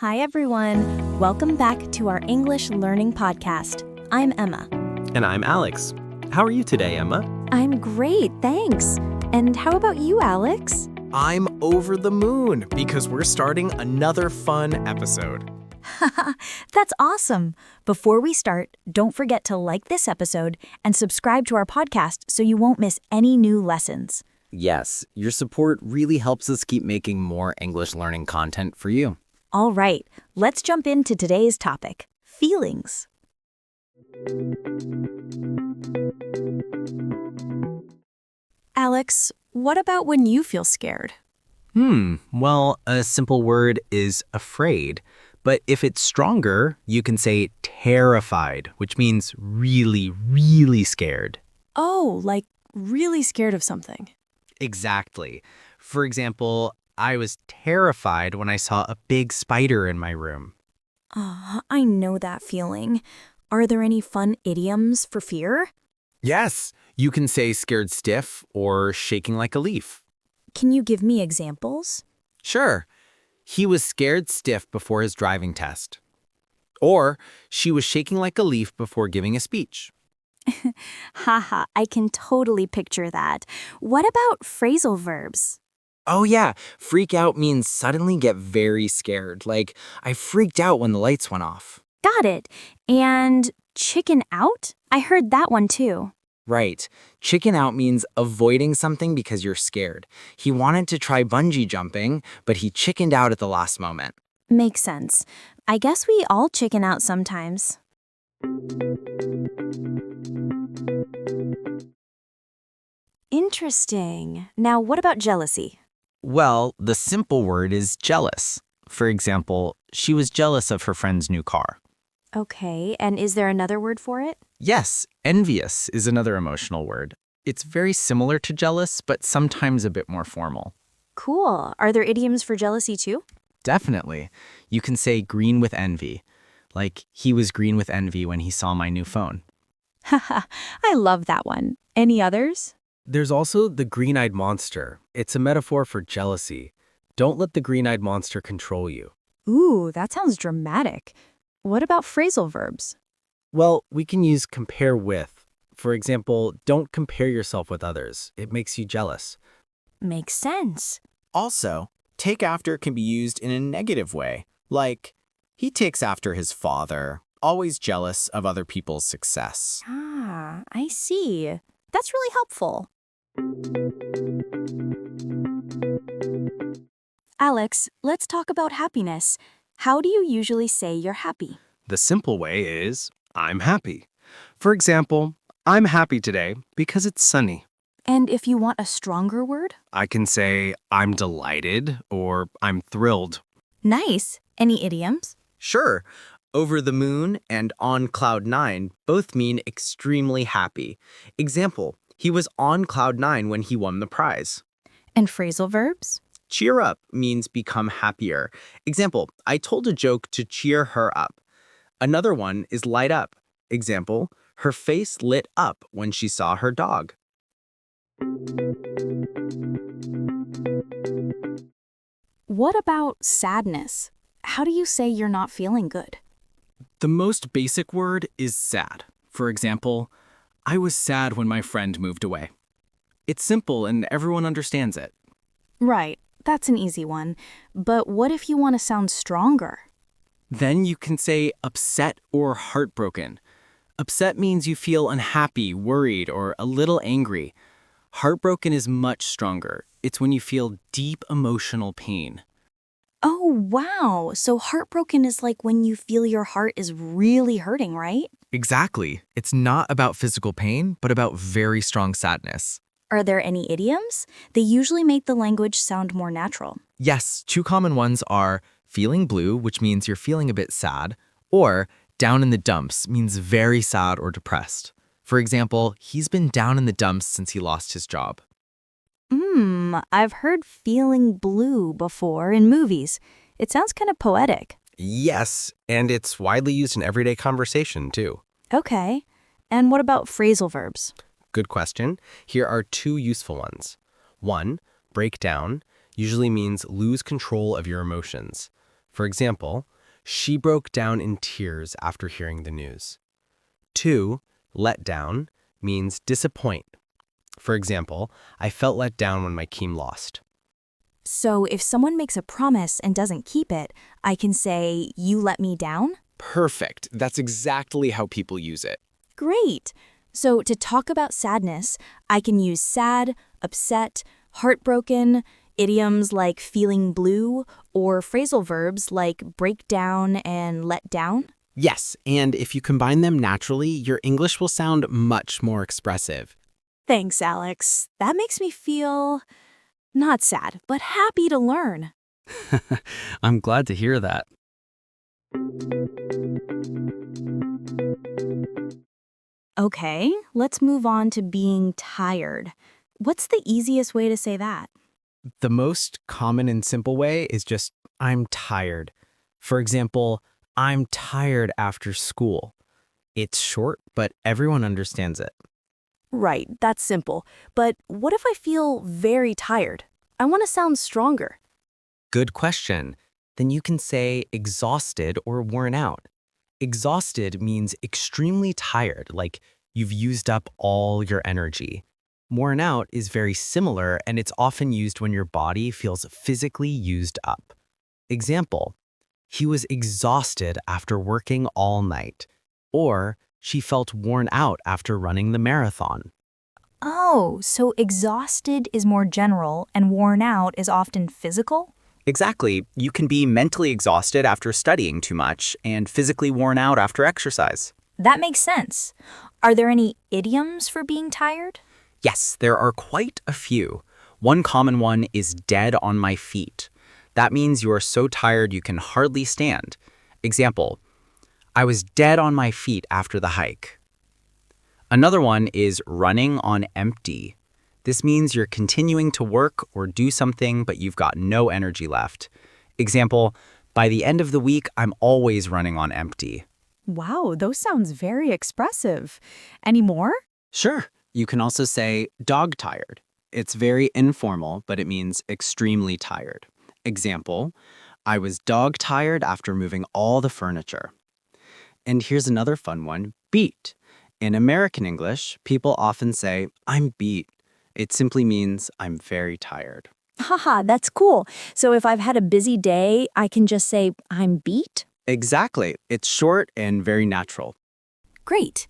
Hi, everyone. Welcome back to our English Learning Podcast. I'm Emma. And I'm Alex. How are you today, Emma? I'm great, thanks. And how about you, Alex? I'm over the moon because we're starting another fun episode. That's awesome. Before we start, don't forget to like this episode and subscribe to our podcast so you won't miss any new lessons. Yes, your support really helps us keep making more English learning content for you. All right, let's jump into today's topic, feelings. Alex, what about when you feel scared? Well, a simple word is afraid. But if it's stronger, you can say terrified, which means really, really scared. Oh, like really scared of something. Exactly. For example, I was terrified when I saw a big spider in my room. I know that feeling. Are there any fun idioms for fear? Yes, you can say scared stiff or shaking like a leaf. Can you give me examples? Sure. He was scared stiff before his driving test. Or she was shaking like a leaf before giving a speech. Haha, I can totally picture that. What about phrasal verbs? Oh yeah, freak out means suddenly get very scared. Like, I freaked out when the lights went off. Got it. And chicken out? I heard that one too. Right. Chicken out means avoiding something because you're scared. He wanted to try bungee jumping, but he chickened out at the last moment. Makes sense. I guess we all chicken out sometimes. Interesting. Now, what about jealousy? Well, the simple word is jealous. For example, she was jealous of her friend's new car. Okay, and is there another word for it? Yes, envious is another emotional word. It's very similar to jealous, but sometimes a bit more formal. Cool. Are there idioms for jealousy too? Definitely. You can say green with envy. Like, he was green with envy when he saw my new phone. Haha, I love that one. Any others? There's also the green-eyed monster. It's a metaphor for jealousy. Don't let the green-eyed monster control you. Ooh, that sounds dramatic. What about phrasal verbs? Well, we can use compare with. For example, don't compare yourself with others. It makes you jealous. Makes sense. Also, take after can be used in a negative way, like, he takes after his father, always jealous of other people's success. Ah, I see. That's really helpful. Alex, let's talk about happiness. How do you usually say you're happy? The simple way is, I'm happy. For example, I'm happy today because it's sunny. And if you want a stronger word? I can say, I'm delighted or I'm thrilled. Nice. Any idioms? Sure, over the moon and on cloud nine both mean extremely happy. Example, he was on cloud nine when he won the prize. And phrasal verbs? Cheer up means become happier. Example, I told a joke to cheer her up. Another one is light up. Example, her face lit up when she saw her dog. What about sadness? How do you say you're not feeling good? The most basic word is sad. For example, I was sad when my friend moved away. It's simple and everyone understands it. Right, that's an easy one. But what if you want to sound stronger? Then you can say upset or heartbroken. Upset means you feel unhappy, worried, or a little angry. Heartbroken is much stronger. It's when you feel deep emotional pain. Oh, wow. So heartbroken is like when you feel your heart is really hurting, right? Exactly. It's not about physical pain, but about very strong sadness. Are there any idioms? They usually make the language sound more natural. Yes, two common ones are feeling blue, which means you're feeling a bit sad, or down in the dumps means very sad or depressed. For example, he's been down in the dumps since he lost his job. I've heard feeling blue before in movies. It sounds kind of poetic. Yes, and it's widely used in everyday conversation, too. Okay. And what about phrasal verbs? Good question. Here are two useful ones. One, break down, usually means lose control of your emotions. For example, she broke down in tears after hearing the news. 2. Let down means disappoint. For example, I felt let down when my team lost. So if someone makes a promise and doesn't keep it, I can say, "You let me down?" Perfect. That's exactly how people use it. Great. So to talk about sadness, I can use sad, upset, heartbroken, idioms like feeling blue, or phrasal verbs like break down and let down. Yes, and if you combine them naturally, your English will sound much more expressive. Thanks, Alex. That makes me feel not sad, but happy to learn. I'm glad to hear that. Okay, let's move on to being tired. What's the easiest way to say that? The most common and simple way is just, I'm tired. For example, I'm tired after school. It's short, but everyone understands it. Right, that's simple. But what if I feel very tired? I want to sound stronger. Good question. Then you can say exhausted or worn out. Exhausted means extremely tired, like you've used up all your energy. Worn out is very similar, and it's often used when your body feels physically used up. Example, he was exhausted after working all night. Or she felt worn out after running the marathon. Oh, so exhausted is more general and worn out is often physical? Exactly. You can be mentally exhausted after studying too much and physically worn out after exercise. That makes sense. Are there any idioms for being tired? Yes, there are quite a few. One common one is dead on my feet. That means you are so tired you can hardly stand. Example, I was dead on my feet after the hike. Another one is running on empty. This means you're continuing to work or do something, but you've got no energy left. Example, by the end of the week, I'm always running on empty. Wow, those sounds very expressive. Any more? Sure. You can also say dog tired. It's very informal, but it means extremely tired. Example, I was dog tired after moving all the furniture. And here's another fun one, beat. In American English, people often say, I'm beat. It simply means I'm very tired. Haha, that's cool. So if I've had a busy day, I can just say, "I'm beat"? Exactly. It's short and very natural. Great.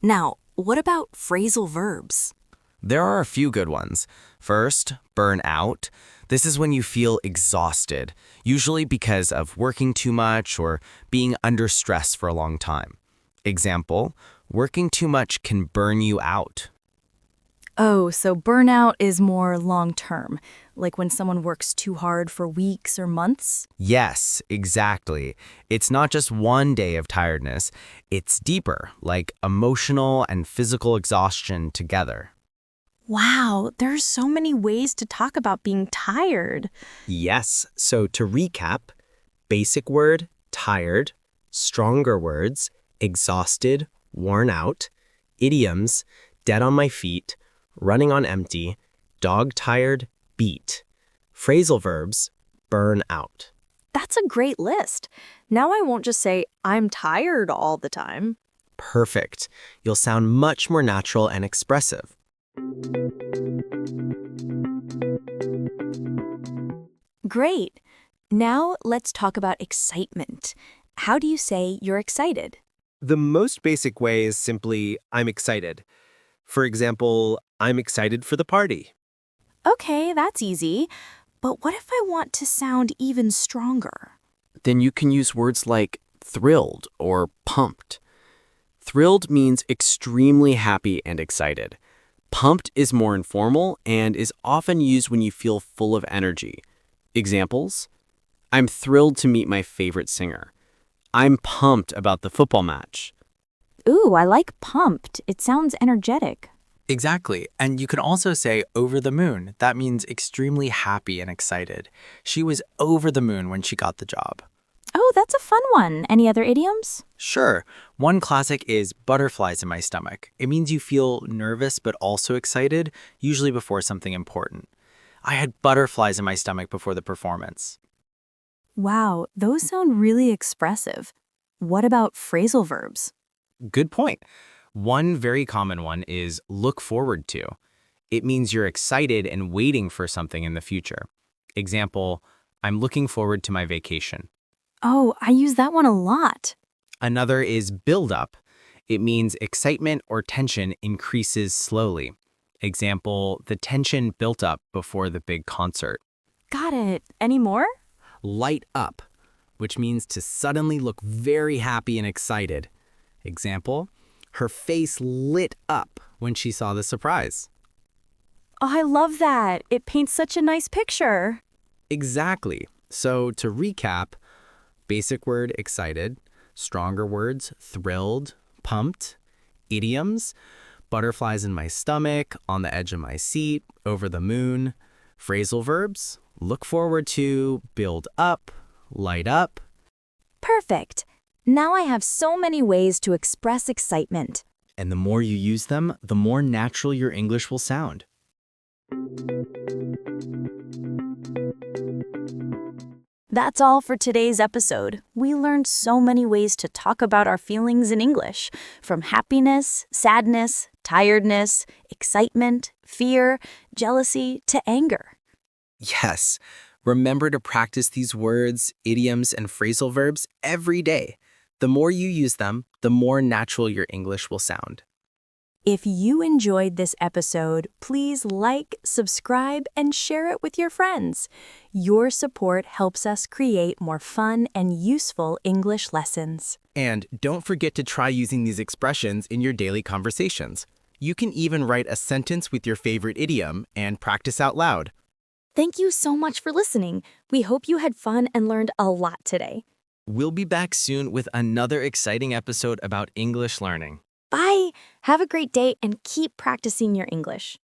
Now, what about phrasal verbs? There are a few good ones. First, burn out. This is when you feel exhausted, usually because of working too much or being under stress for a long time. Example, working too much can burn you out. Oh, so burnout is more long-term, like when someone works too hard for weeks or months? Yes, exactly. It's not just one day of tiredness. It's deeper, like emotional and physical exhaustion together. Wow, there's so many ways to talk about being tired. Yes, so to recap, basic word, tired, stronger words, exhausted, worn out, idioms, dead on my feet, running on empty, dog tired, beat. Phrasal verbs, burn out. That's a great list. Now I won't just say, "I'm tired" all the time. Perfect. You'll sound much more natural and expressive. Great. Now let's talk about excitement. How do you say you're excited? The most basic way is simply, I'm excited. For example, I'm excited for the party. Okay, that's easy. But what if I want to sound even stronger? Then you can use words like thrilled or pumped. Thrilled means extremely happy and excited. Pumped is more informal and is often used when you feel full of energy. Examples, I'm thrilled to meet my favorite singer. I'm pumped about the football match. Ooh, I like pumped. It sounds energetic. Exactly. And you can also say over the moon. That means extremely happy and excited. She was over the moon when she got the job. Oh, that's a fun one. Any other idioms? Sure. One classic is butterflies in my stomach. It means you feel nervous but also excited, usually before something important. I had butterflies in my stomach before the performance. Wow, those sound really expressive. What about phrasal verbs? Good point. One very common one is look forward to. It means you're excited and waiting for something in the future. Example, I'm looking forward to my vacation. Oh, I use that one a lot. Another is build up. It means excitement or tension increases slowly. Example, the tension built up before the big concert. Got it. Any more? Light up, which means to suddenly look very happy and excited. Example, her face lit up when she saw the surprise. Oh, I love that. It paints such a nice picture. Exactly. So to recap, basic word excited, stronger words thrilled, pumped, idioms, butterflies in my stomach, on the edge of my seat, over the moon, phrasal verbs, look forward to, build up, light up. Perfect. Now I have so many ways to express excitement. And the more you use them, the more natural your English will sound. That's all for today's episode. We learned so many ways to talk about our feelings in English, from happiness, sadness, tiredness, excitement, fear, jealousy, to anger. Yes, remember to practice these words, idioms, and phrasal verbs every day. The more you use them, the more natural your English will sound. If you enjoyed this episode, please like, subscribe, and share it with your friends. Your support helps us create more fun and useful English lessons. And don't forget to try using these expressions in your daily conversations. You can even write a sentence with your favorite idiom and practice out loud. Thank you so much for listening. We hope you had fun and learned a lot today. We'll be back soon with another exciting episode about English learning. Bye! Have a great day and keep practicing your English.